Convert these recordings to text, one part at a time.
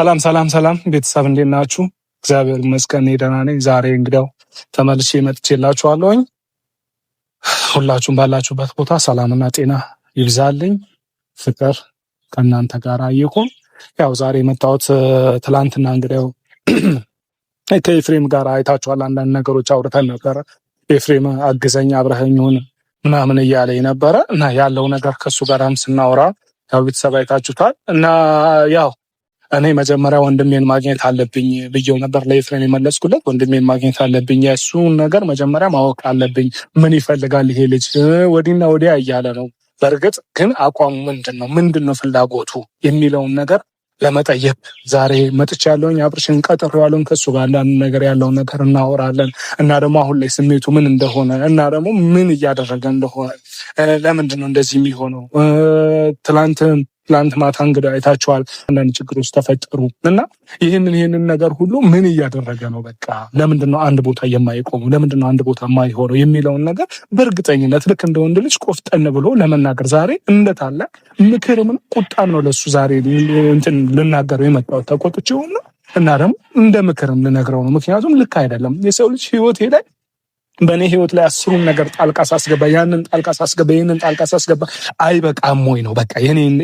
ሰላም ሰላም ሰላም ቤተሰብ እንዴት ናችሁ? እግዚአብሔር ይመስገን ደህና ነኝ። ዛሬ እንግዲያው ተመልሼ መጥቼላችኋለሁኝ። ሁላችሁም ባላችሁበት ቦታ ሰላምና ጤና ይብዛልኝ፣ ፍቅር ከእናንተ ጋር ይሁን። ያው ዛሬ የመጣሁት ትላንትና እንግዲያው ከኤፍሬም ጋር አይታችኋል። አንዳንድ ነገሮች አውርተን ነበረ። ኤፍሬም አግዘኝ አብረኸኝ ሁን ምናምን እያለኝ ነበረ እና ያለው ነገር ከሱ ጋርም ስናወራ ያው ቤተሰብ አይታችሁታል እና ያው እኔ መጀመሪያ ወንድሜን ማግኘት አለብኝ ብዬው ነበር ለኤፍሬም የመለስኩለት። ወንድሜን ማግኘት አለብኝ፣ የእሱን ነገር መጀመሪያ ማወቅ አለብኝ። ምን ይፈልጋል ይሄ ልጅ ወዲና ወዲያ እያለ ነው። በእርግጥ ግን አቋሙ ምንድን ነው ፍላጎቱ የሚለውን ነገር ለመጠየቅ ዛሬ መጥቻለሁኝ። አብርሽን ቀጥሬዋለሁኝ። ከሱ ጋር አንዳንድ ነገር ያለውን ነገር እናወራለን እና ደግሞ አሁን ላይ ስሜቱ ምን እንደሆነ እና ደግሞ ምን እያደረገ እንደሆነ ለምንድን ነው እንደዚህ የሚሆነው ትላንት ማታ እንግዲህ አይታችኋል። አንዳንድ ችግሮች ተፈጠሩ እና ይህንን ነገር ሁሉ ምን እያደረገ ነው? በቃ ለምንድን ነው አንድ ቦታ የማይቆሙ? ለምንድን ነው አንድ ቦታ የማይሆነው የሚለውን ነገር በእርግጠኝነት ልክ እንደ ወንድ ልጅ ቆፍጠን ብሎ ለመናገር ዛሬ እንደታለ ምክርም ቁጣም ነው ለሱ ዛሬ እንትን ልናገረው የመጣሁት ተቆጥቼው ነው እና ደግሞ እንደ ምክርም ልነግረው ነው። ምክንያቱም ልክ አይደለም የሰው ልጅ ህይወት ላይ በእኔ ህይወት ላይ አስሩን ነገር ጣልቃ ሳስገባ ያንን ጣልቃ ሳስገባ ይህንን ጣልቃ ሳስገባ አይበቃም ወይ ነው? በቃ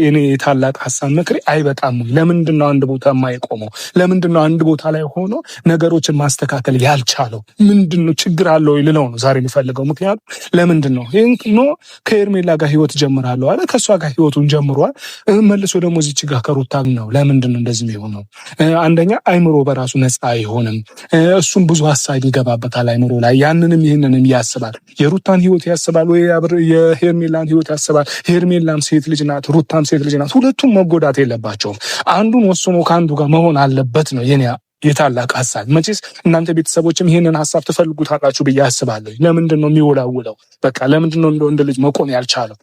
የኔ ታላቅ ሀሳብ ምክሬ አይበቃም ወይ? ለምንድን ነው አንድ ቦታ የማይቆመው? ለምንድን ነው አንድ ቦታ ላይ ሆኖ ነገሮችን ማስተካከል ያልቻለው? ምንድን ነው ችግር አለው ወይ ልለው ነው ዛሬ የሚፈልገው። ምክንያቱም ለምንድን ነው ይህን ከኤርሜላ ጋር ህይወት ጀምራለሁ አለ። ከእሷ ጋር ህይወቱን ጀምሯል። መልሶ ደግሞ እዚች ጋር ከሩታ ነው። ለምንድን ነው እንደዚህ የሚሆነው? አንደኛ አይምሮ በራሱ ነፃ አይሆንም። እሱም ብዙ ሀሳብ ይገባበታል አይምሮ ላይ ያንንም ይህንንም ያስባል። የሩታን ህይወት ያስባል ወይ የሄርሜላን ህይወት ያስባል። ሄርሜላም ሴት ልጅ ናት፣ ሩታም ሴት ልጅ ናት። ሁለቱም መጎዳት የለባቸውም። አንዱን ወስኖ ከአንዱ ጋር መሆን አለበት ነው የኔ የታላቅ ሀሳብ። መቼስ እናንተ ቤተሰቦችም ይህንን ሀሳብ ትፈልጉታላችሁ ብዬ አስባለሁ። ለምንድን ነው የሚወላውለው? በቃ ለምንድን ነው እንደ ልጅ መቆም ያልቻለው?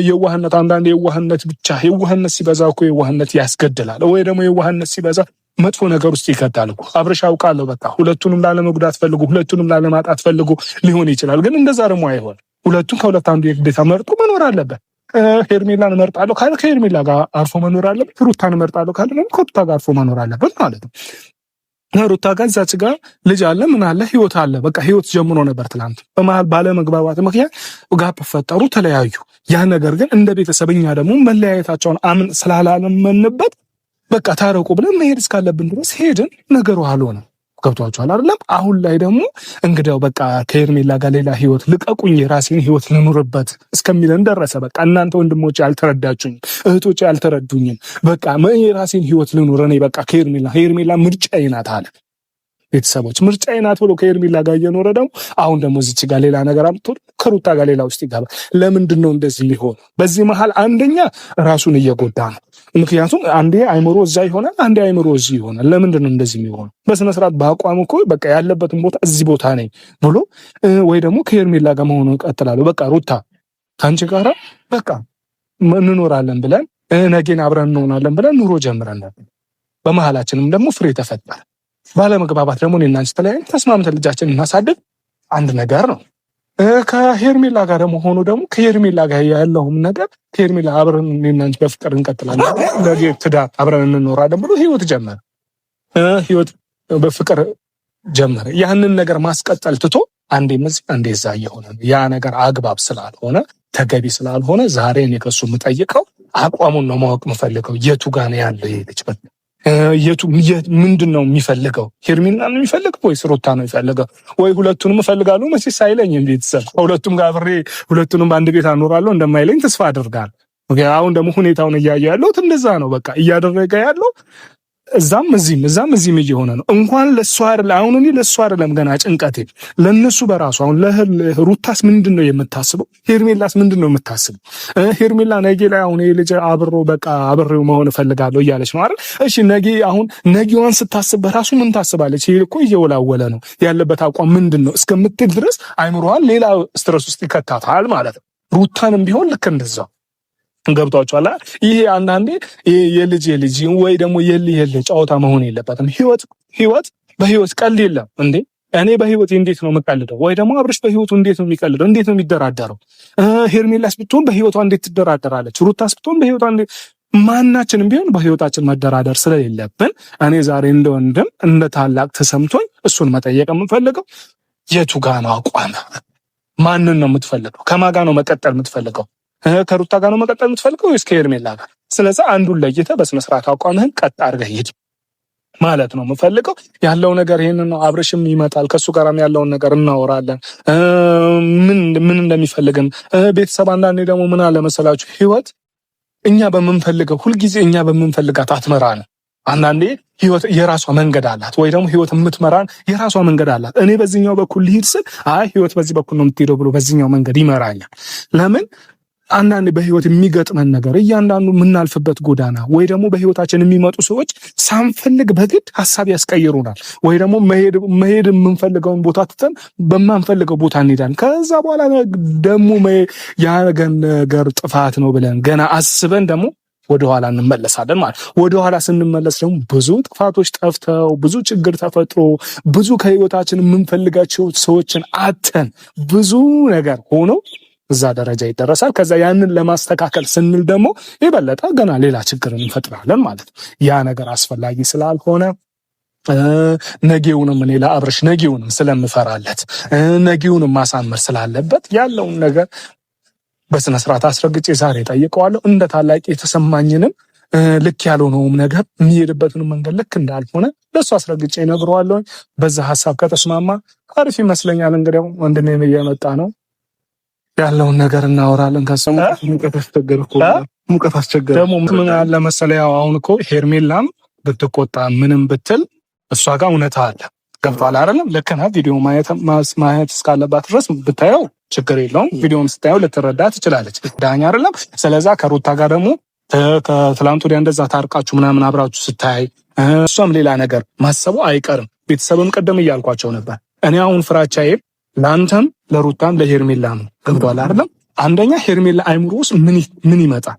የዋህነት አንዳንድ የዋህነት ብቻ የዋህነት ሲበዛ እኮ የዋህነት ያስገድላል። ወይ ደግሞ የዋህነት ሲበዛ መጥፎ ነገር ውስጥ ይከታል እኮ። አብርሽ አውቃለሁ በቃ ሁለቱንም ላለመጉዳት ፈልጉ፣ ሁለቱንም ላለማጣት ፈልጉ ሊሆን ይችላል። ግን እንደዛ ደግሞ አይሆን። ሁለቱም ከሁለት አንዱ የግዴታ መርጦ መኖር አለበት። ሄርሜላን እመርጣለሁ ካለ ከሄርሜላ ጋር አርፎ መኖር አለበት። ሩታን እመርጣለሁ ካለ ደግሞ ከሩታ ጋር አርፎ መኖር አለበት ማለት ነው። ሩታ ጋር እዛች ጋር ልጅ አለ፣ ምን አለ፣ ህይወት አለ። በቃ ህይወት ጀምሮ ነበር። ትናንት በመሀል ባለመግባባት ምክንያት ጋፕ ፈጠሩ፣ ተለያዩ። ያ ነገር ግን እንደ ቤተሰብኛ ደግሞ መለያየታቸውን አምን ስላላለመንበት በቃ ታረቁ ብለን መሄድ እስካለብን ድረስ ሄድን። ነገሩ አልሆነም። ገብቷችኋል አይደለም? አሁን ላይ ደግሞ እንግዲያው በቃ ከሄርሜላ ጋር ሌላ ህይወት ልቀቁኝ፣ የራሴን ህይወት ልኑርበት እስከሚለን ደረሰ። በቃ እናንተ ወንድሞቼ አልተረዳችሁኝም፣ እህቶቼ አልተረዱኝም። በቃ የራሴን ህይወት ልኑር እኔ በቃ ሄርሜላ ምርጫዬ ናት አለ። ቤተሰቦች ምርጫዬ ናት ብሎ ከሄርሜላ ጋር እየኖረ ደግሞ አሁን ደግሞ እዚች ጋር ሌላ ነገር አምጥቶ ከሩታ ጋር ሌላ ውስጥ ይገባል። ለምንድን ነው እንደዚህ ሊሆን? በዚህ መሀል አንደኛ ራሱን እየጎዳ ነው። ምክንያቱም አንዴ አይምሮ እዛ ይሆናል፣ አንዴ አይምሮ እዚህ ይሆናል። ለምንድን ነው እንደዚህ የሚሆነው? በስነ ስርዓት በአቋም እኮ በቃ ያለበትን ቦታ እዚህ ቦታ ነኝ ብሎ ወይ ደግሞ ከሄርሜላ ጋር መሆኑ እቀጥላለሁ፣ በቃ ሩታ ከአንቺ ጋር በቃ እንኖራለን ብለን ነገን አብረን እንሆናለን ብለን ኑሮ ጀምረን ነበር። በመሀላችንም ደግሞ ፍሬ ተፈጠረ። ባለመግባባት ደግሞ እኔና አንቺ ተለያይተን ተስማምተን ልጃችንን እናሳድግ አንድ ነገር ነው። ከሄርሜላ ጋር ደግሞ ሆኖ ደግሞ ከሄርሜላ ጋር ያለውም ነገር ከሄርሜላ አብረን እኔና አንቺ በፍቅር እንቀጥላለን፣ ነገ ትዳር አብረን እንኖራለን ብሎ ህይወት ጀመረ። ህይወት በፍቅር ጀመረ። ያንን ነገር ማስቀጠል ትቶ አንዴ እዚህ አንዴ እዛ እየሆነ ያ ነገር አግባብ ስላልሆነ ተገቢ ስላልሆነ ዛሬ እኔ ከሱ የምጠይቀው አቋሙን ነው ማወቅ የምፈልገው። የቱ ጋር ነው ያለው ይሄ ልጅ? ምንድን ነው የሚፈልገው? ሄርሜላ ነው የሚፈልገው ወይስ ሩታ ነው የሚፈልገው? ወይ ሁለቱንም እፈልጋለሁ መቼስ አይለኝም። ቤተሰብ ከሁለቱም ጋር አብሬ ሁለቱንም በአንድ ቤት አኖራለሁ እንደማይለኝ ተስፋ አድርጋለሁ። አሁን ደግሞ ሁኔታውን እያየ ያለሁት እንደዛ ነው። በቃ እያደረገ ያለው እዛም እዚህም እየሆነ ነው። እንኳን ለሱ አይደለ አሁን እኔ ለሱ አይደለም ገና ጭንቀቴ ለነሱ በራሱ አሁን ለሩታስ ምንድን ነው የምታስበው? ሄርሜላስ ምንድን ነው የምታስበው? ሄርሜላ ነገ ላይ አሁን ይሄ ልጅ አብሬው መሆን እፈልጋለሁ እያለች ነው አይደል? እሺ ነጊዋን ስታስብ በራሱ ምን ታስባለች? ይሄ እኮ እየወላወለ ነው ያለበት አቋም ምንድን ነው እስከምትል ድረስ አይምሮዋን ሌላ ስትረስ ውስጥ ይከታታል ማለት ነው። ሩታንም ቢሆን ልክ እንደዛው ገብቷችኋል። ይሄ አንዳንዴ የልጅ ወይ ደግሞ የል ጨዋታ መሆን የለበትም። ህይወት በህይወት ቀልድ የለም እንዴ። እኔ በህይወት እንዴት ነው የምቀልደው? ወይ ደግሞ አብርሽ በህይወቱ እንዴት ነው የሚቀልደው? እንዴት ነው የሚደራደረው? ሄርሜላስ ብትሆን በህይወቷ እንዴት ትደራደራለች? ሩታስ ብትሆን በህይወቷ ማናችንም ቢሆን በህይወታችን መደራደር ስለሌለብን እኔ ዛሬ እንደ ወንድም እንደ ታላቅ ተሰምቶኝ እሱን መጠየቅ የምፈልገው የቱ ጋ ነው አቋም? ማንን ነው የምትፈልገው? ከማጋ ነው መቀጠል የምትፈልገው? ከሩታ ጋር ነው መቀጠል የምትፈልገው ወይስ ከሄርሜላ ጋር? ስለዚህ አንዱን ለይተህ በስነ ስርዓት አቋምህን ቀጥ አድርገህ ሂድ ማለት ነው የምፈልገው። ያለው ነገር ይሄንን ነው። አብርሽም ይመጣል፣ ከሱ ጋርም ያለውን ነገር እናወራለን፣ ምን እንደሚፈልግም ቤተሰብ። አንዳንዴ ደግሞ ምን አለ መሰላችሁ ህይወት እኛ በምንፈልገው ሁልጊዜ እኛ በምንፈልጋት አትመራን። አንዳንዴ ህይወት የራሷ መንገድ አላት፣ ወይ ደግሞ ህይወት የምትመራን የራሷ መንገድ አላት። እኔ በዚህኛው በኩል ልሂድ ስል አይ ህይወት በዚህ በኩል ነው የምትሄደው ብሎ በዚህኛው መንገድ ይመራኛል። ለምን አንዳንድ በህይወት የሚገጥመን ነገር እያንዳንዱ የምናልፍበት ጎዳና ወይ ደግሞ በህይወታችን የሚመጡ ሰዎች ሳንፈልግ በግድ ሀሳብ ያስቀይሩናል። ወይ ደግሞ መሄድ የምንፈልገውን ቦታ ትተን በማንፈልገው ቦታ እንሄዳለን። ከዛ በኋላ ደግሞ ያ ነገር ጥፋት ነው ብለን ገና አስበን ደግሞ ወደኋላ እንመለሳለን ማለት። ወደኋላ ስንመለስ ደግሞ ብዙ ጥፋቶች ጠፍተው ብዙ ችግር ተፈጥሮ ብዙ ከህይወታችን የምንፈልጋቸው ሰዎችን አተን ብዙ ነገር ሆኖ እዛ ደረጃ ይደረሳል። ከዛ ያንን ለማስተካከል ስንል ደግሞ የበለጠ ገና ሌላ ችግር እንፈጥራለን ማለት ነው። ያ ነገር አስፈላጊ ስላልሆነ ነጌውንም እኔ ለአብርሽ ነጌውንም ስለምፈራለት ነጌውንም ማሳመር ስላለበት ያለውን ነገር በስነ ስርዓት አስረግጬ ዛሬ ጠይቀዋለሁ። እንደ ታላቅ የተሰማኝንም ልክ ያልሆነውም ነገር የሚሄድበትን መንገድ ልክ እንዳልሆነ ለሱ አስረግጬ እነግረዋለሁ። በዛ ሀሳብ ከተስማማ አሪፍ ይመስለኛል። እንግዲህ ወንድሜ እየመጣ ነው ያለውን ነገር እናወራለን። ከሰሙ ሙቀት አስቸገረ ደግሞ ምን አለ መሰለህ፣ ያው አሁን እኮ ሄርሜላም ብትቆጣ ምንም ብትል እሷ ጋር እውነታ አለ። ገብቷል አይደለም? ልክ ነህ። ቪዲዮ ማየት እስካለባት ድረስ ብታየው ችግር የለውም። ቪዲዮውን ስታየው ልትረዳ ትችላለች። ዳኛ አይደለም? ስለዛ ከሩታ ጋር ደግሞ ከትላንት ወዲያ እንደዛ ታርቃችሁ ምናምን አብራችሁ ስታይ እሷም ሌላ ነገር ማሰቡ አይቀርም። ቤተሰብም ቀደም እያልኳቸው ነበር። እኔ አሁን ፍራቻዬ ለአንተም ለሩታም ለሄርሜላ ነው። ገብቷል አይደለም? አንደኛ ሄርሜላ አይምሮ ውስጥ ምን ይመጣል?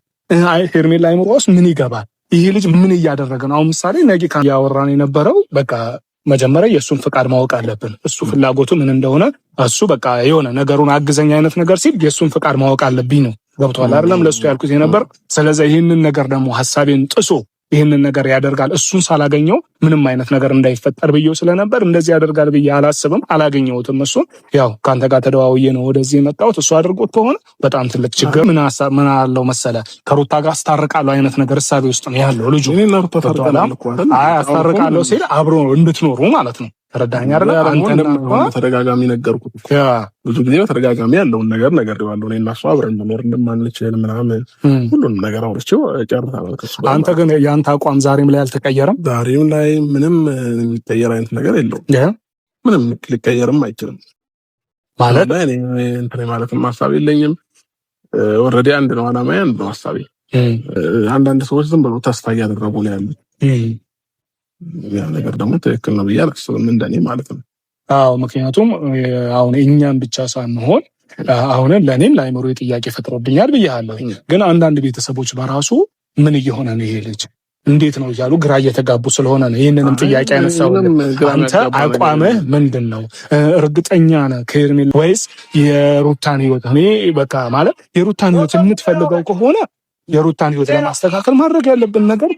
ሄርሜላ አይምሮ ውስጥ ምን ይገባል? ይሄ ልጅ ምን እያደረገ ነው? አሁን ምሳሌ ነገ ያወራን የነበረው በቃ መጀመሪያ የእሱን ፍቃድ ማወቅ አለብን። እሱ ፍላጎቱ ምን እንደሆነ እሱ በቃ የሆነ ነገሩን አግዘኝ አይነት ነገር ሲል የእሱን ፍቃድ ማወቅ አለብኝ ነው። ገብቷል አይደለም? ለሱ ያልኩት የነበር። ስለዚህ ይህንን ነገር ደግሞ ሀሳቤን ጥሶ ይህንን ነገር ያደርጋል እሱን ሳላገኘው ምንም አይነት ነገር እንዳይፈጠር ብዬው ስለነበር እንደዚህ ያደርጋል ብዬ አላስብም። አላገኘሁትም። እሱን ያው ካንተ ጋር ተደዋውዬ ነው ወደዚህ የመጣሁት። እሱ አድርጎት ከሆነ በጣም ትልቅ ችግር ምን አለው መሰለ ከሩታ ጋር አስታርቃለሁ አይነት ነገር እሳቤ ውስጥ ነው ያለው ልጁ። አስታርቃለሁ ሲል አብሮ እንድትኖሩ ማለት ነው። ተረዳኸኝ አይደል? አንተንም በተደጋጋሚ ነገርኩት። ብዙ ጊዜ በተደጋጋሚ ያለውን ነገር ነግሬዋለሁ። እኔና እሱ አብረን መኖር እንደማንችል ምናምን ሁሉንም ነገር አውርቼው ጨርሰናል። አንተ ግን የአንተ አቋም ዛሬም ላይ አልተቀየረም? ዛሬም ላይ ምንም የሚቀየር አይነት ነገር የለውም። ምንም ሊቀየርም አይችልም ማለት እኔ እንትን ማለትም ሀሳብ የለኝም። ኦልሬዲ አንድ ነው አላማዬ፣ አንድ ነው ሀሳቤ። አንዳንድ ሰዎች ዝም ብለው ተስፋ እያደረጉ ነው ያሉት። ያ ነገር ደግሞ ትክክል ነው ብዬ አላስብም፣ እንደኔ ማለት ነው። አዎ ምክንያቱም አሁን እኛም ብቻ ሳንሆን አሁን ለእኔም ለአይምሮ ጥያቄ ፈጥሮብኛል ብያለሁ። ግን አንዳንድ ቤተሰቦች በራሱ ምን እየሆነ ነው ይሄ ልጅ እንዴት ነው እያሉ ግራ እየተጋቡ ስለሆነ ነው ይህንንም ጥያቄ ያነሳው። አንተ አቋምህ ምንድን ነው? እርግጠኛ ነህ ከሄርሜላ ወይስ የሩታን ህይወት? እኔ በቃ ማለት የሩታን ህይወት የምትፈልገው ከሆነ የሩታን ህይወት ለማስተካከል ማድረግ ያለብን ነገር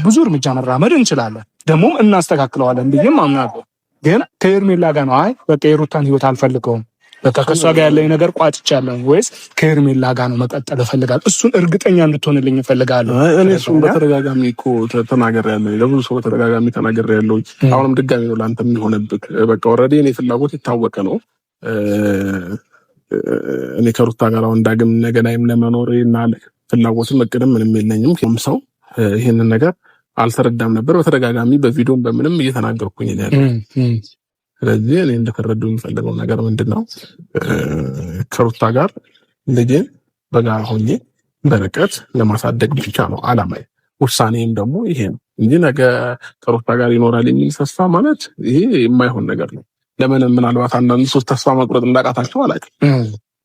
ብዙ እርምጃ መራመድ እንችላለን፣ ደግሞም እናስተካክለዋለን ብዬም አምናለሁ። ግን ከሄርሜላ ጋር ነው አይ በቃ የሩታን ህይወት አልፈልገውም በቃ ከሷ ጋር ያለኝ ነገር ቋጭቻለሁ ወይስ ከሄርሜላ ጋር ነው መቀጠል እፈልጋለሁ? እሱን እርግጠኛ እንድትሆንልኝ እፈልጋለሁ። እኔ እሱን በተደጋጋሚ እኮ ተናግሬያለሁ፣ ለብዙ ሰው በተደጋጋሚ ተናግሬያለሁ። አሁንም ድጋሚ ነው ለአንተ የሚሆንብህ። በቃ ኦልሬዲ እኔ ፍላጎት የታወቀ ነው። እኔ ከሩታ ጋር አሁን ዳግም ነገናይም ለመኖር እና ፍላጎትም እቅድም ምንም የለኝም። ሰው ይሄንን ነገር አልተረዳም ነበር። በተደጋጋሚ በቪዲዮም በምንም እየተናገርኩኝ ያለው። ስለዚህ እኔ እንደተረዱ የሚፈልገው ነገር ምንድነው? ከሩታ ጋር ልጄን በጋራ ሆኜ በርቀት ለማሳደግ ብቻ ነው አላማዬ። ውሳኔም ደግሞ ይሄ ነው እንጂ ነገ ከሩታ ጋር ይኖራል የሚል ተስፋ ማለት ይሄ የማይሆን ነገር ነው። ለምን ምናልባት አንዳንድ ሰዎች ተስፋ መቁረጥ እንዳቃታቸው አላውቅም።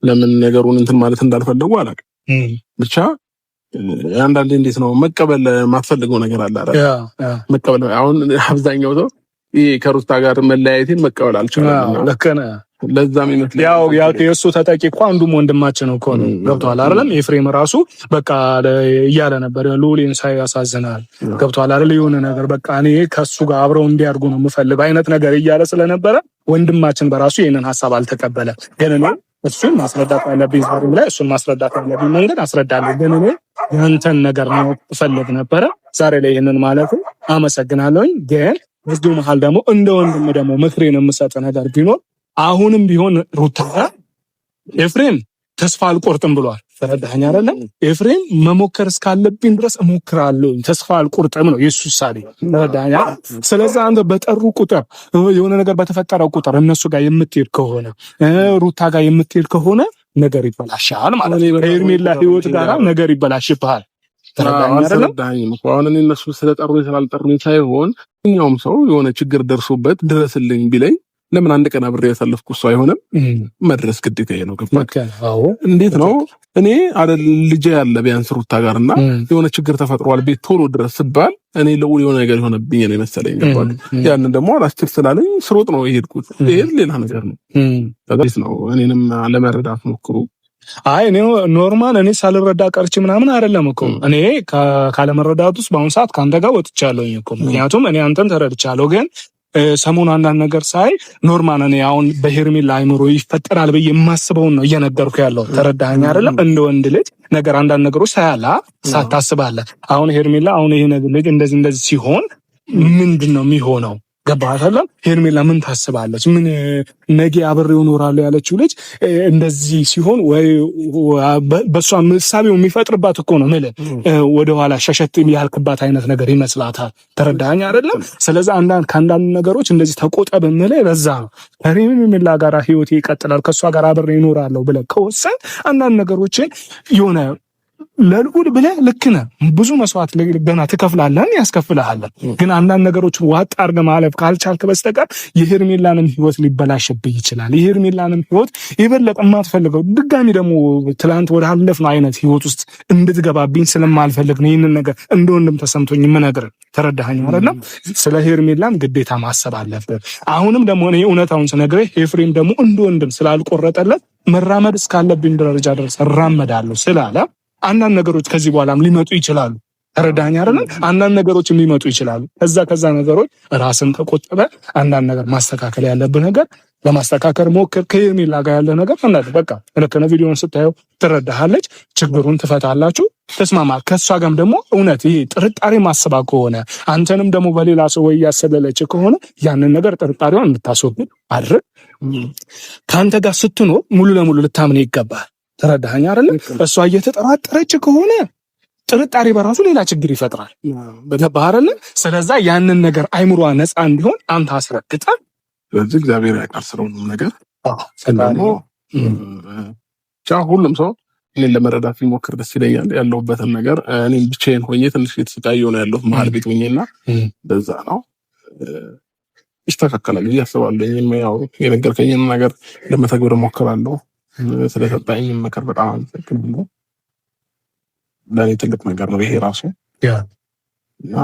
ለምን ነገሩን እንትን ማለት እንዳልፈለጉ አላውቅም። ብቻ አንዳንዴ እንዴት ነው መቀበል ማትፈልገው ነገር አለ አይደል? መቀበል አሁን አብዛኛው ሰው ይሄ ከሩታ ጋር መለያየትን መቀበል አልቻለም። ልክ ነህ። ለዛም ይመስላል ያው የእሱ ተጠቂ እኮ አንዱም ወንድማችን እኮ ነው። ገብቷል አይደለም? ኤፍሬም ራሱ በቃ እያለ ነበር ሉሊን ሳይ ያሳዝናል። ገብቷል አይደል? የሆነ ነገር በቃ እኔ ከሱ ጋር አብረው እንዲያድጉ ነው የምፈልግ አይነት ነገር እያለ ስለነበረ ወንድማችን በራሱ ይሄንን ሐሳብ አልተቀበለም። ግን እኔ እሱን ማስረዳት ያለብኝ ዛሬም ላይ እሱን ማስረዳት ያለብኝ መንገድ አስረዳለሁ። ግን እኔ ያንተን ነገር ነው እፈልግ ነበረ ዛሬ ላይ ይሄንን ማለት አመሰግናለሁኝ። ግን በዚህ መሃል ደግሞ እንደ ወንድም ደግሞ ምክሬን የምሰጥ ነገር ቢኖር አሁንም ቢሆን ሩታ ኤፍሬም ተስፋ አልቆርጥም ብሏል። ተረዳኸኝ አይደለም? ኤፍሬም መሞከር እስካለብኝ ድረስ እሞክራለሁ፣ ተስፋ አልቆርጥም ነው የሱ ሳሌ። ተረዳኸኝ? ስለዚህ አንተ በጠሩ ቁጥር የሆነ ነገር በተፈጠረ ቁጥር እነሱ ጋር የምትሄድ ከሆነ ሩታ ጋር የምትሄድ ከሆነ ነገር ይበላሻል ማለት ነው። ከሄርሜላ ህይወት ጋር ነገር ይበላሽብሃል። ተረዳኸኝ አይደለም? አሁን እነሱ ስለጠሩኝ ስላልጠሩኝ ሳይሆን እኛውም ሰው የሆነ ችግር ደርሶበት ድረስልኝ ቢለኝ ለምን አንድ ቀን አብሬ ያሳለፍኩ እሱ አይሆንም? መድረስ ግዴታዬ ነው። አዎ እንዴት ነው እኔ አይደል ልጄ ያለ ቢያንስ ሩታ ጋርና የሆነ ችግር ተፈጥሯል ቤት ቶሎ ድረስ ስባል እኔ ለውል የሆነ ነገር የሆነብኝ ነው መሰለኝ። ገባክ? ያንን ደግሞ አላስችል ስላለኝ ስሮጥ ነው የሄድኩት። ይሄ ሌላ ነገር ነው። ታዲያ ነው እኔንም ለመረዳት ሞክሩ። አይ እኔ ኖርማል እኔ ሳልረዳ ቀርቼ ምናምን አይደለም እኮ እኔ ካለመረዳት ውስጥ በአሁኑ ሰዓት ካንተ ጋር ወጥቻለሁኝ እኮ። ምክንያቱም እኔ አንተን ተረድቻለሁ። ግን ሰሞኑን አንዳንድ ነገር ሳይ ኖርማል እኔ አሁን በሄርሜላ አይምሮ ይፈጠራል ብዬ የማስበውን ነው እየነገርኩ ያለው። ተረዳኸኝ አይደለም? እንደ ወንድ ልጅ ነገር አንዳንድ ነገሮች ሳያላ ሳታስባለህ አሁን ሄርሜላ አሁን ይሄ ልጅ እንደዚህ ሲሆን ምንድን ነው የሚሆነው? ገባህ አይደለም? ሄርሜላ ምን ታስባለች? ምን ነገ አብሬው እኖራለሁ ያለችው ልጅ እንደዚህ ሲሆን ወይ በሷ ምሳቤው የሚፈጥርባት እኮ ነው ማለት ወደኋላ ሸሸት ያልክባት አይነት ነገር ይመስላታል። ተረዳኸኝ አይደለም? ስለዚህ ከአንዳንድ ነገሮች እንደዚህ ተቆጠብ የምልህ ለዛ ነው። ሄርሜላ ጋር ህይወቴ ይቀጥላል ከሷ ጋር አብሬ እኖራለሁ ብለህ ከወሰን አንዳንድ ነገሮችን የሆነ ለልዑል ብለህ ልክ ነህ። ብዙ መስዋዕት ገና ትከፍላለህ፣ ያስከፍልሃል። ግን አንዳንድ ነገሮችን ዋጥ አድርገህ ማለፍ ካልቻልክ በስተቀር የሄርሜላንም ህይወት ሊበላሽብህ ይችላል። የሄርሜላንም ህይወት የበለጠ የማትፈልገው ድጋሚ ደግሞ ትላንት ወደ አለፍነው አይነት ህይወት ውስጥ እንድትገባብኝ ስለማልፈልግ ነው ይህንን ነገር እንደ ወንድም ተሰምቶኝ የምነግርህ። ተረዳኸኝ አይደለም? ስለ ሄርሜላም ግዴታ ማሰብ አለብህ። አሁንም ደግሞ እኔ እውነታውን ስነግርህ ኤፍሬም ደግሞ እንደ ወንድም ስላልቆረጠለት መራመድ እስካለብኝ ደረጃ ድረስ እራመዳለሁ ስላለ አንዳንድ ነገሮች ከዚህ በኋላም ሊመጡ ይችላሉ። ተረዳኸኝ አይደል? አንዳንድ ነገሮች ሊመጡ ይችላሉ። ከዛ ነገሮች ራስን ተቆጥበ አንዳንድ ነገር ማስተካከል ያለብህ ነገር ለማስተካከል ሞክር። ከሄርሜላ ጋር ያለ ነገር አንዳንድ በቃ ለከነ ቪዲዮን ስታየው ትረዳሃለች፣ ችግሩን ትፈታላችሁ፣ ተስማማ። ከሷ ጋርም ደግሞ እውነት ይሄ ጥርጣሬ ማስባ ከሆነ አንተንም ደግሞ በሌላ ሰው ወይ ያሰለለች ከሆነ ያንን ነገር ጥርጣሬውን እንድታስወግድ አድርግ። ከአንተ ጋር ስትኖር ሙሉ ለሙሉ ልታምን ይገባል። ተረዳኸኝ አይደል? እሷ እየተጠራጠረች ከሆነ ጥርጣሬ በራሱ ሌላ ችግር ይፈጥራል። በገባህ አይደል? ስለዚህ ያንን ነገር አይምሯ ነፃ እንዲሆን አንተ አስረግጠህ ስለዚህ እግዚአብሔር ያውቃል ስለሆነ ነገር ሰላም ሁሉም ሰው እኔን ለመረዳት ሊሞክር ደስ ይለኛል። ያለሁበትን ነገር እኔም ብቻዬን ሆኜ ትንሽ የተሰቃየሁ ነው ያለሁት መሀል ቤት ሆኜና በዛ ነው ይስተካከላል ብዬ አስባለሁ። ያው የነገርከኝን ነገር ለመተግበር እሞክራለሁ። ስለሰጣኝ ምክር በጣም አመሰግናለሁ። ለኔ ትልቅ ነገር ነው ይሄ ራሱ እና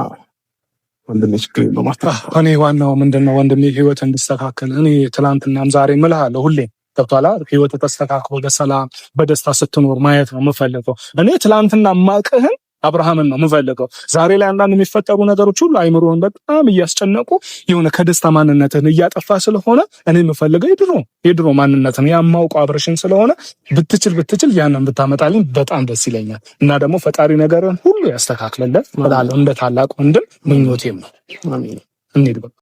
ወንድሜ ችግር የለውም ማስተካከል። እኔ ዋናው ምንድነው ወንድሜ ህይወት እንዲስተካከል እኔ ትላንትናም ዛሬ እምልሃለሁ ሁሌ ገብቶሃል። ህይወት ተስተካክሎ በሰላም በደስታ ስትኖር ማየት ነው የምፈልገው። እኔ ትላንትና ማቅህን አብርሃምን ነው የምፈልገው። ዛሬ ላይ አንዳንድ የሚፈጠሩ ነገሮች ሁሉ አይምሮን በጣም እያስጨነቁ የሆነ ከደስታ ማንነትን እያጠፋ ስለሆነ እኔ የምፈልገው የድሮ ማንነትን ያማውቀው አብረሽን ስለሆነ ብትችል ያንን ብታመጣልኝ በጣም ደስ ይለኛል። እና ደግሞ ፈጣሪ ነገርን ሁሉ ያስተካክለለት እላለሁ። እንደ ታላቅ ወንድም ምኞቴም ነው። አሜን። እንሂድ በቃ።